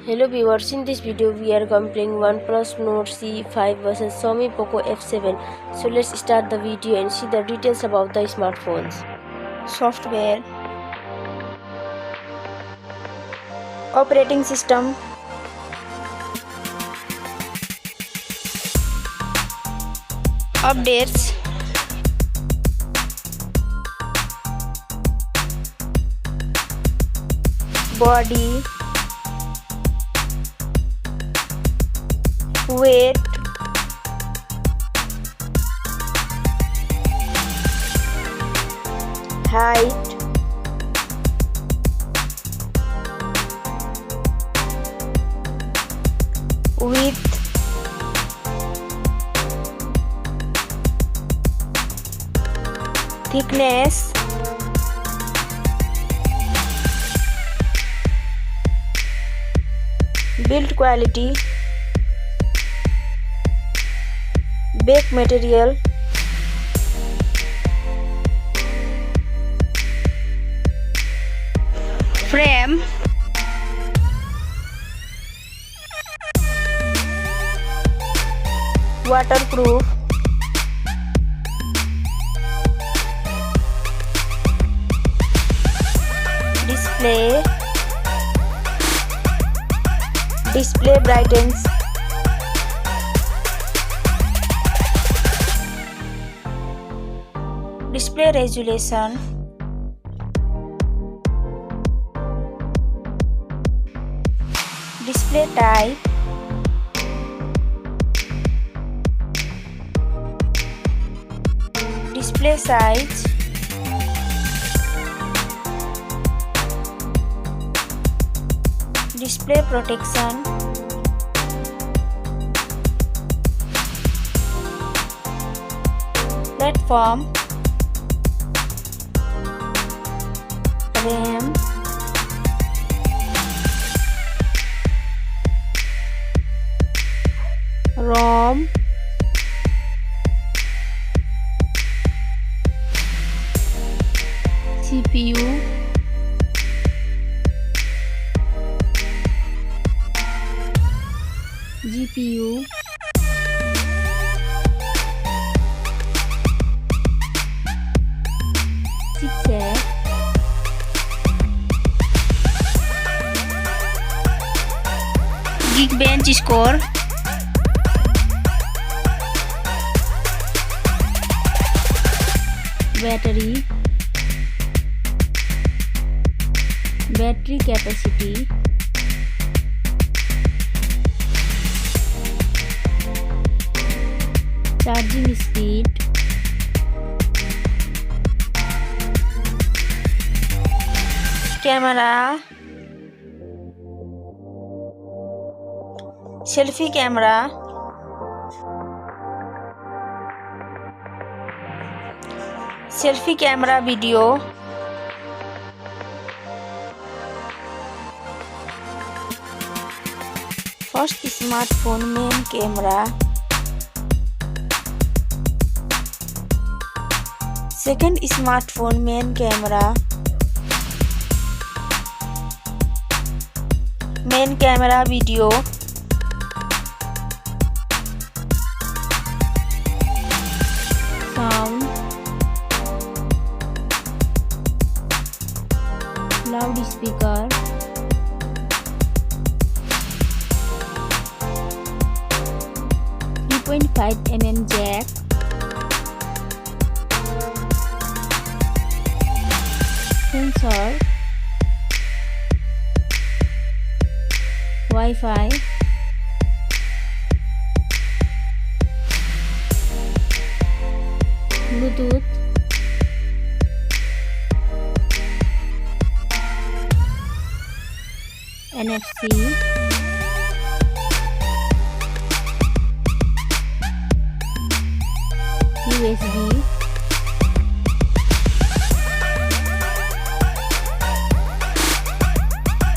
Hello viewers, in this video we are comparing OnePlus Nord CE 5 versus Xiaomi POCO F7. So let's start the video and see the details about the smartphones. Software, operating system, updates, body, weight, height, width, thickness, build quality, back material, frame, waterproof, display brightens, display resolution, display type, display size, display protection, platform, RAM, ROM, CPU, GPU, chipset, Geekbench Score, battery capacity, charging speed, camera, selfie camera, video, first smartphone main camera, second smartphone main camera, video, sound, loudspeaker, .5mm jack, sensor, Wi-Fi, Bluetooth, NFC, USB,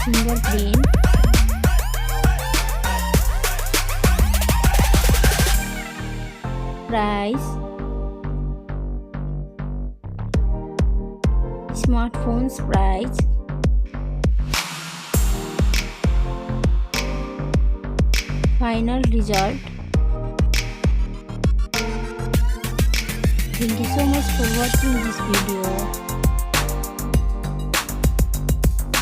fingerprint, price, smartphone's price, final result. Thank you so much for watching this video.